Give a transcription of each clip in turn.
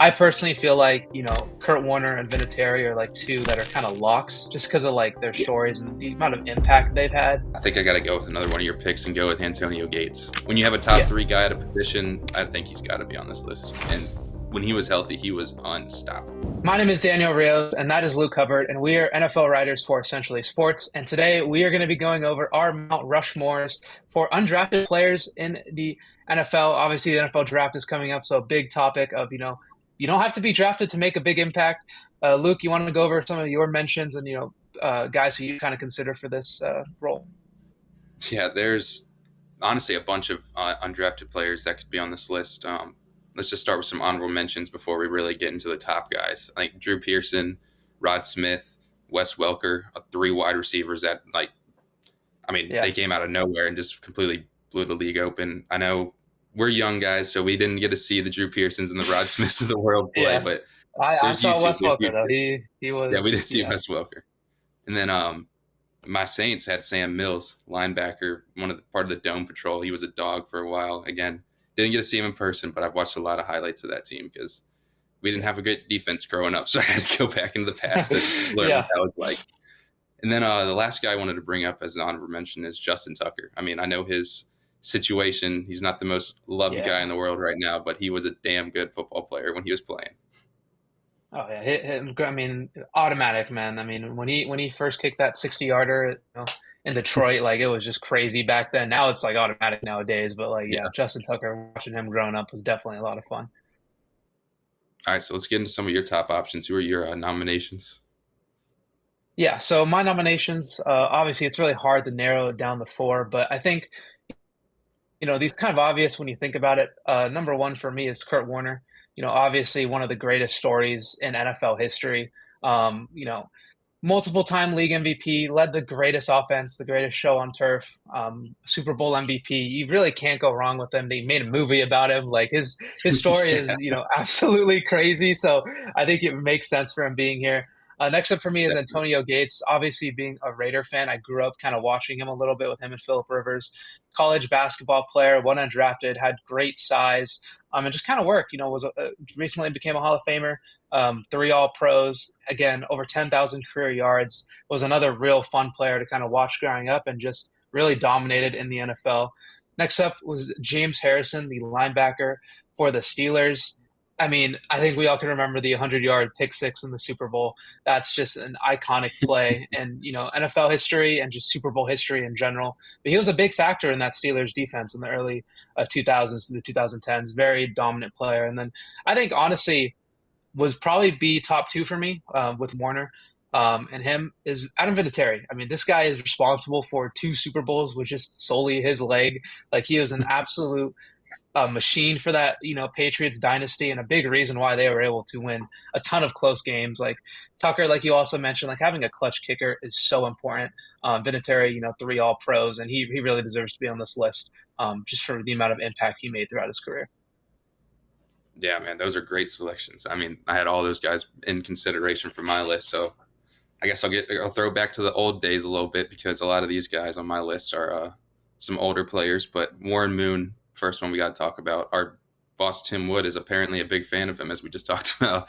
I personally feel like, Kurt Warner and Vinatieri are like two that are kind of locks just because of like their stories and the amount of impact they've had. I think I got to go with another one of your picks and go with Antonio Gates. When you have a top Yeah. 3 guy at a position, I think he's got to be on this list. And when he was healthy, he was unstoppable. My name is Daniel Rios, and that is Luke Hubbard, and we are NFL writers for Essentially Sports. And today we are going to be going over our Mount Rushmores for undrafted players in the NFL. Obviously, the NFL draft is coming up, so a big topic of, you don't have to be drafted to make a big impact. Luke, you want to go over some of your mentions and, guys who you kind of consider for this role? Yeah, there's honestly a bunch of undrafted players that could be on this list. Let's just start with some honorable mentions before we really get into the top guys. I think Drew Pearson, Rod Smith, Wes Welker, 3 wide receivers that, they came out of nowhere and just completely blew the league open. I know we're young guys, so we didn't get to see the Drew Pearsons and the Rod Smiths of the world play, but I saw Wes Welker, though. He was. Yeah, we did see Wes Welker. And then my Saints had Sam Mills, linebacker, part of the Dome Patrol. He was a dog for a while. Again, didn't get to see him in person, but I've watched a lot of highlights of that team because we didn't have a good defense growing up, so I had to go back into the past and learn what that was like. And then the last guy I wanted to bring up as an honorable mention is Justin Tucker. I mean, I know his situation. He's not the most loved guy in the world right now, but he was a damn good football player when he was playing. Oh yeah, automatic, man. I mean, when he first kicked that 60-yarder, in Detroit, like it was just crazy back then. Now it's like automatic nowadays, but Justin Tucker, watching him growing up was definitely a lot of fun. All right, so let's get into some of your top options. Who are your nominations? Yeah, so my nominations, obviously it's really hard to narrow down the 4, but I think, these kind of obvious when you think about it. Number 1 for me is Kurt Warner. Obviously one of the greatest stories in NFL history. Multiple-time league MVP, led the greatest offense, the greatest show on turf, Super Bowl MVP. You really can't go wrong with him. They made a movie about him. Like his story is, absolutely crazy. So I think it makes sense for him being here. Next up for me is Antonio Gates. Obviously, being a Raider fan, I grew up kind of watching him a little bit with him and Phillip Rivers. College basketball player, went undrafted, had great size, and just kind of worked. Recently became a Hall of Famer. 3 All-Pros. Again, over 10,000 career yards. Was another real fun player to kind of watch growing up and just really dominated in the NFL. Next up was James Harrison, the linebacker for the Steelers. I mean, I think we all can remember the 100-yard pick six in the Super Bowl. That's just an iconic play and, NFL history and just Super Bowl history in general. But he was a big factor in that Steelers defense in the early 2000s to the 2010s. Very dominant player. And then I think, honestly, was probably be top 2 for me with Warner and him is Adam Vinatieri. I mean, this guy is responsible for 2 Super Bowls with just solely his leg. Like, he was an absolute machine for that, Patriots dynasty, and a big reason why they were able to win a ton of close games. Like Tucker, like you also mentioned, like having a clutch kicker is so important. Vinatieri, 3 All-Pros, and he really deserves to be on this list just for the amount of impact he made throughout his career. Yeah, man, those are great selections. I mean, I had all those guys in consideration for my list, so I guess I'll throw back to the old days a little bit because a lot of these guys on my list are some older players. But Warren Moon, first one we got to talk about. Our boss Tim Wood is apparently a big fan of him, as we just talked about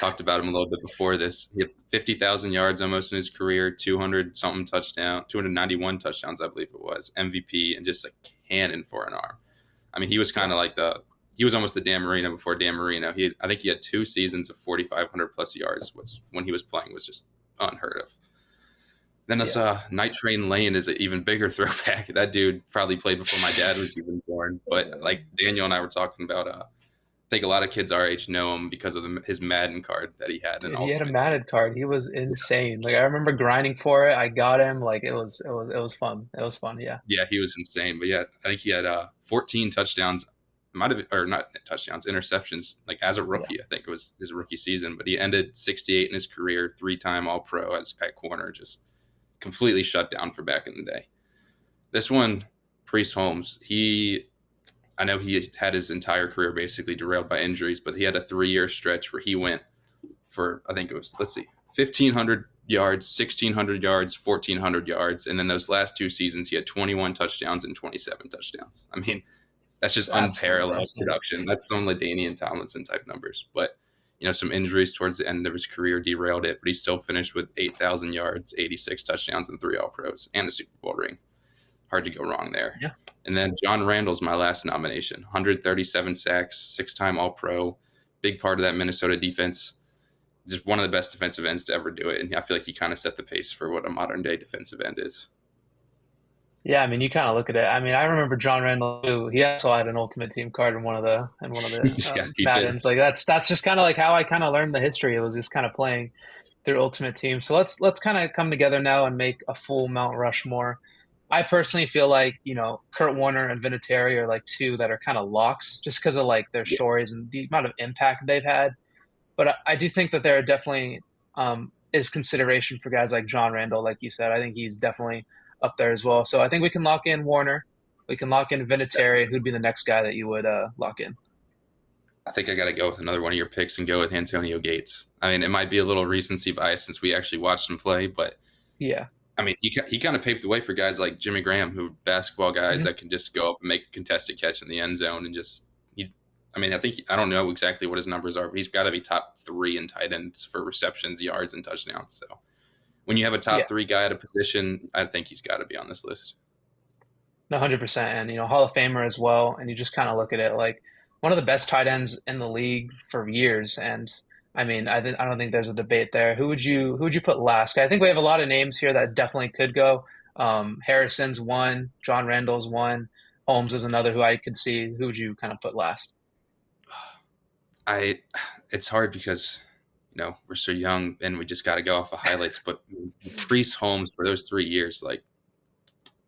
him a little bit before this. He had 50,000 yards almost in his career, 291 touchdowns, I believe it was, MVP, and just a cannon for an arm. I mean, he was kind of like he was almost the Dan Marino before Dan Marino. I think he had 2 seasons of 4,500 plus yards, which when he was playing was just unheard of. Then this Night Train Lane is an even bigger throwback. That dude probably played before my dad was even born. But like Daniel and I were talking about, I think a lot of kids our age know him because of his Madden card that he had. He had a Madden card. He was insane. Like I remember grinding for it. I got him. Like it was fun. It was fun. Yeah. Yeah, he was insane. But yeah, I think he had 14 touchdowns. Not touchdowns, interceptions. Like as a rookie, I think it was his rookie season. But he ended 68 in his career, 3-time All-Pro at corner. Just completely shut down for back in the day. This one, Priest Holmes, I know he had his entire career basically derailed by injuries, but he had a 3-year stretch where he went for, I think it was, 1,500 yards, 1,600 yards, 1,400 yards. And then those last 2 seasons, he had 21 touchdowns and 27 touchdowns. I mean, that's just unparalleled production. That's some LaDainian Tomlinson type numbers. But Some injuries towards the end of his career derailed it, but he still finished with 8,000 yards, 86 touchdowns, and 3 All-Pros, and a Super Bowl ring. Hard to go wrong there. Yeah. And then John Randle's my last nomination. 137 sacks, 6-time All-Pro, big part of that Minnesota defense. Just one of the best defensive ends to ever do it. And I feel like he kind of set the pace for what a modern-day defensive end is. Yeah, I mean, you kind of look at it. I mean, I remember John Randle too. He also had an Ultimate Team card in one of the Yeah, he did. Maddens. Like that's just kind of like how I kind of learned the history. It was just kind of playing through Ultimate Team. So let's kind of come together now and make a full Mount Rushmore. I personally feel like Kurt Warner and Vinatieri are like two that are kind of locks just because of like their Yeah. stories and the amount of impact they've had. But I do think that there are definitely is consideration for guys like John Randle, like you said. I think he's definitely up there as well. So I think we can lock in Warner. We can lock in Vinatieri. Who'd be the next guy that you would lock in? I think I got to go with another one of your picks and go with Antonio Gates. I mean, it might be a little recency bias since we actually watched him play, but Yeah. I mean, he kind of paved the way for guys like Jimmy Graham, who basketball guys Mhm. that can just go up and make a contested catch in the end zone and just. I mean, I don't know exactly what his numbers are, but he's got to be top 3 in tight ends for receptions, yards, and touchdowns. So when you have a top Yeah. 3 guy at a position, I think he's got to be on this list. No, 100%. And, Hall of Famer as well. And you just kind of look at it like one of the best tight ends in the league for years. And I mean, I don't think there's a debate there. Who would you put last? I think we have a lot of names here that definitely could go. Harrison's one, John Randall's one, Holmes is another who I could see. Who would you kind of put last? It's hard because we're so young and we just got to go off of highlights. But Priest, Holmes, for those 3 years, like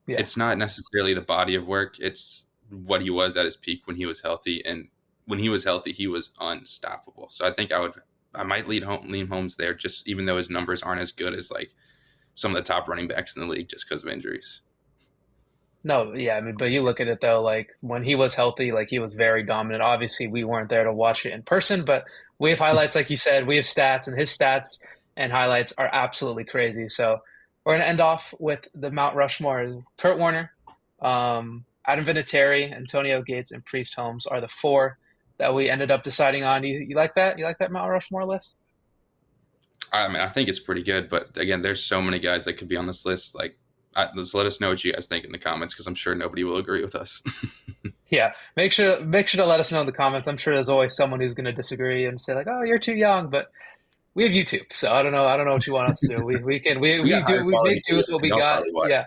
Yeah. it's not necessarily the body of work; it's what he was at his peak when he was healthy. And when he was healthy, he was unstoppable. So I think I might lean Holmes there, just even though his numbers aren't as good as like some of the top running backs in the league, just because of injuries. No, yeah, I mean, but you look at it though, like when he was healthy, like he was very dominant. Obviously, we weren't there to watch it in person, but we have highlights, like you said, we have stats, and his stats and highlights are absolutely crazy. So we're gonna end off with the Mount Rushmore. Kurt Warner, Adam Vinatieri, Antonio Gates, and Priest Holmes are the four that we ended up deciding on. You like that? You like that Mount Rushmore list? I mean, I think it's pretty good, but again, there's so many guys that could be on this list. Like, let's let us know what you guys think in the comments because I'm sure nobody will agree with us. Yeah, make sure to let us know in the comments. I'm sure there's always someone who's going to disagree and say like, "Oh, you're too young," but we have YouTube, so I don't know what you want us to do. We We got higher we quality make do with videos what than we y'all got. probably watch. Yeah,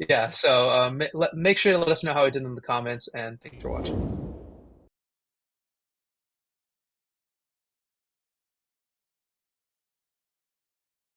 yeah. So make sure to let us know how we did in the comments, and thank you for watching.